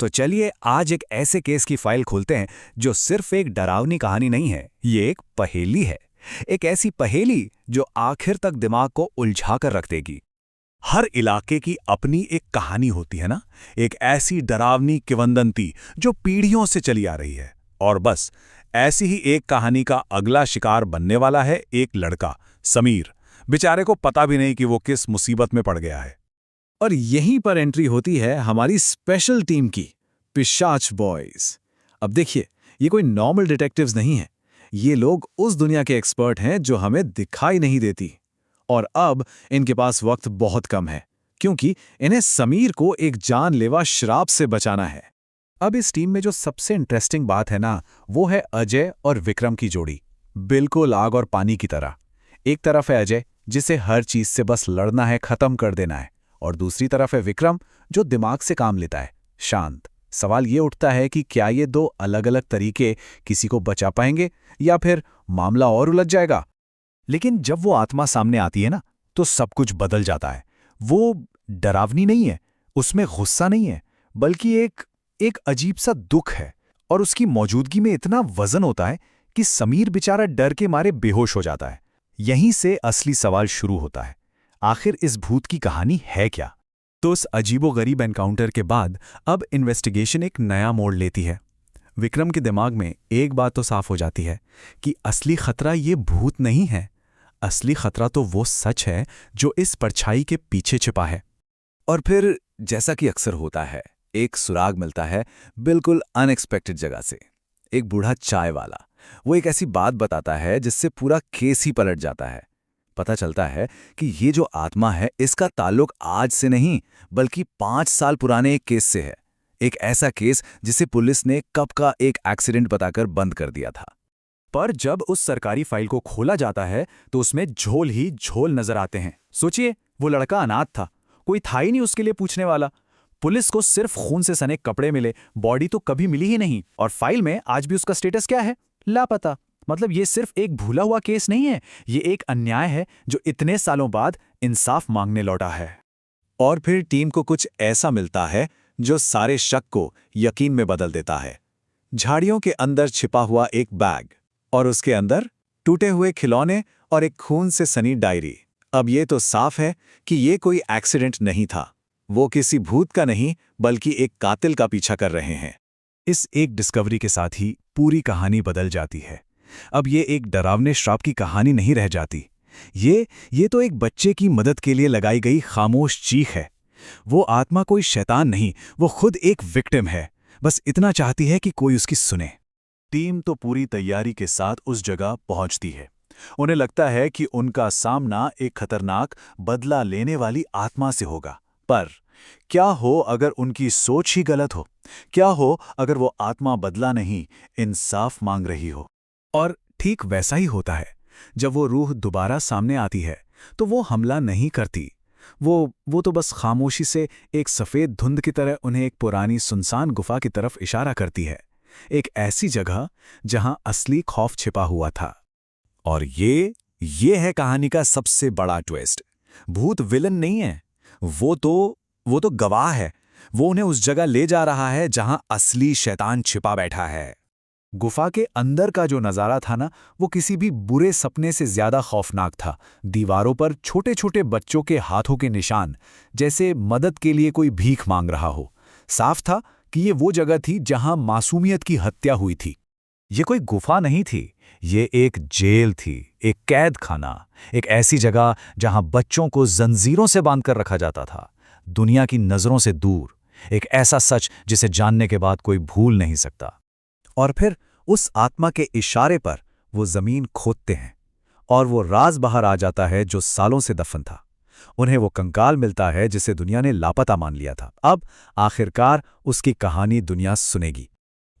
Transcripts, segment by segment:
तो चलिए आज एक ऐसे केस की फाइल खोलते हैं जो सिर्फ एक डरावनी कहानी नहीं है, ये एक पहेली है। एक ऐसी पहेली जो आखिर तक दिमाग को उलझा कर रख देगी। हर इलाके की अपनी एक कहानी होती है ना। एक ऐसी डरावनी किंवदंती जो पीढ़ियों से चली आ रही है। और बस ऐसी ही एक कहानी का अगला शिकार बनने वाला है एक लड़का, समीर। बेचारे को पता भी नहीं कि वो किस मुसीबत में पड़ गया है। और यहीं पर एंट्री होती है हमारी स्पेशल टीम की, पिशाच बॉयज। अब देखिए, ये कोई नॉर्मल डिटेक्टिव्स नहीं है। ये लोग उस दुनिया के एक्सपर्ट हैं जो हमें दिखाई नहीं देती। और अब इनके पास वक्त बहुत कम है, क्योंकि इन्हें समीर को एक जानलेवा श्राप से बचाना है। अब इस टीम में जो सबसे इंटरेस्टिंग बात है ना, वो है अजय और विक्रम की जोड़ी। बिल्कुल आग और पानी की तरह। एक तरफ है अजय, जिसे हर चीज से बस लड़ना है, खत्म कर देना है। और दूसरी तरफ है विक्रम, जो दिमाग से काम लेता है, शांत। सवाल ये उठता है कि क्या ये दो अलग अलग तरीके किसी को बचा पाएंगे, या फिर मामला और उलझ जाएगा। लेकिन जब वो आत्मा सामने आती है ना, तो सब कुछ बदल जाता है। वो डरावनी नहीं है, उसमें गुस्सा नहीं है, बल्कि एक अजीब सा दुख है। और उसकी मौजूदगी में इतना वजन होता है कि समीर बेचारा डर के मारे बेहोश हो जाता है। यहीं से असली सवाल शुरू होता है, आखिर इस भूत की कहानी है क्या। तो उस अजीबोगरीब एनकाउंटर के बाद अब इन्वेस्टिगेशन एक नया मोड़ लेती है। विक्रम के दिमाग में एक बात तो साफ हो जाती है कि असली खतरा ये भूत नहीं है। असली खतरा तो वो सच है जो इस परछाई के पीछे छिपा है। और फिर जैसा कि अक्सर होता है, एक सुराग मिलता है बिल्कुल अनएक्सपेक्टेड जगह से। एक बूढ़ा चाय वाला, वो एक ऐसी बात बताता है जिससे पूरा केस ही पलट जाता है। पता चलता है कि ये जो आत्मा है, इसका ताल्लुक आज से नहीं, बल्कि 5 साल पुराने एक केस से है। एक ऐसा केस जिसे पुलिस ने कब का एक एक्सीडेंट बताकर बंद कर दिया था। पर जब उस सरकारी फाइल को खोला जाता है तो उसमें झोल ही झोल नजर आते हैं। सोचिए, वो लड़का अनाथ था, कोई था ही नहीं उसके लिए पूछने वाला। पुलिस को सिर्फ खून से सने कपड़े मिले, बॉडी तो कभी मिली ही नहीं। और फाइल में आज भी उसका स्टेटस क्या है? लापता। मतलब ये सिर्फ एक भूला हुआ केस नहीं है, ये एक अन्याय है जो इतने सालों बाद इंसाफ मांगने लौटा है। और फिर टीम को कुछ ऐसा मिलता है जो सारे शक को यकीन में बदल देता है। झाड़ियों के अंदर छिपा हुआ एक बैग, और उसके अंदर टूटे हुए खिलौने और एक खून से सनी डायरी। अब ये तो साफ है कि ये कोई एक्सीडेंट नहीं था। वो किसी भूत का नहीं, बल्कि एक कातिल का पीछा कर रहे हैं। इस एक डिस्कवरी के साथ ही पूरी कहानी बदल जाती है। अब ये एक डरावने श्राप की कहानी नहीं रह जाती। ये तो एक बच्चे की मदद के लिए लगाई गई खामोश चीख है। वो आत्मा कोई शैतान नहीं, वो खुद एक विक्टिम है, बस इतना चाहती है कि कोई उसकी सुने। टीम तो पूरी तैयारी के साथ उस जगह पहुंचती है। उन्हें लगता है कि उनका सामना एक खतरनाक बदला लेने वाली आत्मा से होगा। पर क्या हो अगर उनकी सोच ही गलत हो? क्या हो अगर वो आत्मा बदला नहीं, इंसाफ मांग रही हो? और ठीक वैसा ही होता है। जब वो रूह दोबारा सामने आती है तो वो हमला नहीं करती। वो तो बस खामोशी से एक सफ़ेद धुंध की तरह उन्हें एक पुरानी सुनसान गुफा की तरफ इशारा करती है। एक ऐसी जगह जहां असली खौफ छिपा हुआ था। और ये है कहानी का सबसे बड़ा ट्विस्ट। भूत विलन नहीं है, वो तो गवाह है। वो उन्हें उस जगह ले जा रहा है जहां असली शैतान छिपा बैठा है। गुफा के अंदर का जो नज़ारा था ना, वो किसी भी बुरे सपने से ज्यादा खौफनाक था। दीवारों पर छोटे छोटे बच्चों के हाथों के निशान, जैसे मदद के लिए कोई भीख मांग रहा हो। साफ था कि ये वो जगह थी जहां मासूमियत की हत्या हुई थी। ये कोई गुफा नहीं थी, ये एक जेल थी, एक कैद खाना, एक ऐसी जगह जहां बच्चों को जंजीरों से बांधकर रखा जाता था, दुनिया की नजरों से दूर। एक ऐसा सच जिसे जानने के बाद कोई भूल नहीं सकता। और फिर उस आत्मा के इशारे पर वो जमीन खोदते हैं, और वो राज बाहर आ जाता है जो सालों से दफन था। उन्हें वो कंकाल मिलता है जिसे दुनिया ने लापता मान लिया था। अब आखिरकार उसकी कहानी दुनिया सुनेगी।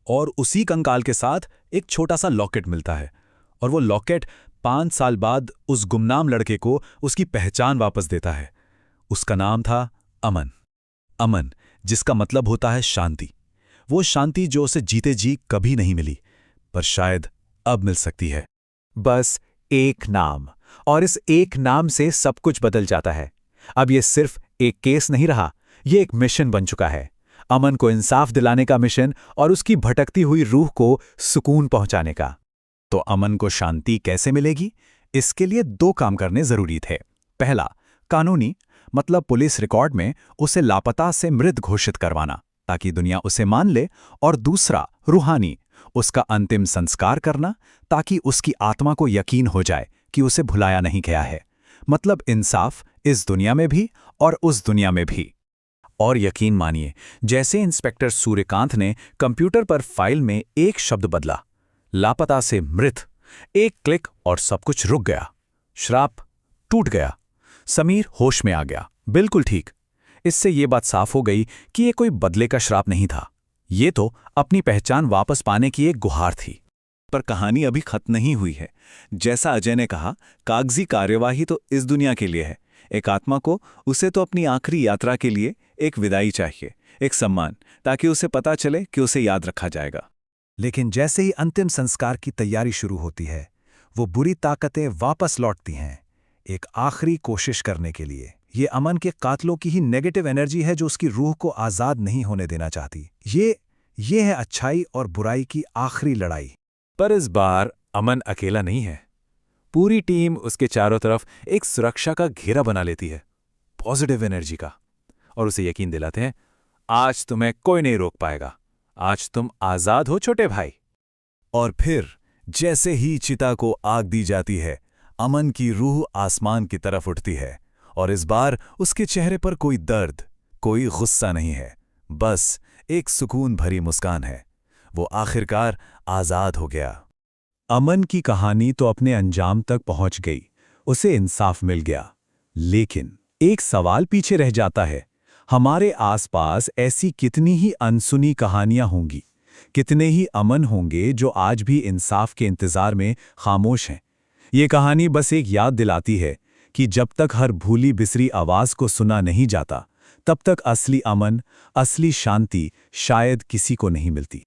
और उसी कंकाल के साथ एक छोटा सा लॉकेट मिलता है। और वो लॉकेट 5 साल बाद उस गुमनाम लड़के को उसकी पहचान वापस देता है। उसका नाम था अमन। अमन, जिसका मतलब होता है शांति। वो शांति जो उसे जीते जी कभी नहीं मिली, पर शायद अब मिल सकती है। बस एक नाम, और इस एक नाम से सब कुछ बदल जाता है। अब ये सिर्फ एक केस नहीं रहा, ये एक मिशन बन चुका है। अमन को इंसाफ दिलाने का मिशन और उसकी भटकती हुई रूह को सुकून पहुंचाने का। तो अमन को शांति कैसे मिलेगी? इसके लिए 2 काम करने जरूरी थे। पहला, कानूनी, मतलब पुलिस रिकॉर्ड में उसे लापता से मृत घोषित करवाना ताकि दुनिया उसे मान ले, और दूसरा, रूहानी, उसका अंतिम संस्कार करना ताकि उसकी आत्मा को यकीन हो जाए कि उसे भुलाया नहीं गया है। मतलब इंसाफ इस दुनिया में भी और उस दुनिया में भी। और यकीन मानिए, जैसे इंस्पेक्टर सूर्यकांत ने कंप्यूटर पर फाइल में एक शब्द बदला, लापता से मृत, एक क्लिक और सब कुछ रुक गया। श्राप टूट गया। समीर होश में आ गया, बिल्कुल ठीक। इससे ये बात साफ हो गई कि ये कोई बदले का श्राप नहीं था, ये तो अपनी पहचान वापस पाने की एक गुहार थी। पर कहानी अभी खत्म नहीं हुई है। जैसा अजय ने कहा, कागजी कार्यवाही तो इस दुनिया के लिए है। एक आत्मा को उसे तो अपनी आखिरी यात्रा के लिए एक विदाई चाहिए, एक सम्मान, ताकि उसे पता चले कि उसे याद रखा जाएगा। लेकिन जैसे ही अंतिम संस्कार की तैयारी शुरू होती है, वो बुरी ताकतें वापस लौटती हैं, एक आखिरी कोशिश करने के लिए। ये अमन के कातलों की ही नेगेटिव एनर्जी है जो उसकी रूह को आज़ाद नहीं होने देना चाहती। ये है अच्छाई और बुराई की आखिरी लड़ाई। पर इस बार अमन अकेला नहीं है। पूरी टीम उसके चारों तरफ एक सुरक्षा का घेरा बना लेती है, पॉजिटिव एनर्जी का, और उसे यकीन दिलाते हैं, आज तुम्हें कोई नहीं रोक पाएगा, आज तुम आजाद हो छोटे भाई। और फिर जैसे ही चिता को आग दी जाती है, अमन की रूह आसमान की तरफ उठती है, और इस बार उसके चेहरे पर कोई दर्द, कोई गुस्सा नहीं है, बस एक सुकून भरी मुस्कान है। वो आखिरकार आजाद हो गया। अमन की कहानी तो अपने अंजाम तक पहुंच गई, उसे इंसाफ मिल गया। लेकिन एक सवाल पीछे रह जाता है, हमारे आसपास ऐसी कितनी ही अनसुनी कहानियां होंगी, कितने ही अमन होंगे जो आज भी इंसाफ के इंतजार में खामोश हैं। ये कहानी बस एक याद दिलाती है कि जब तक हर भूली बिसरी आवाज को सुना नहीं जाता, तब तक असली अमन, असली शांति शायद किसी को नहीं मिलती।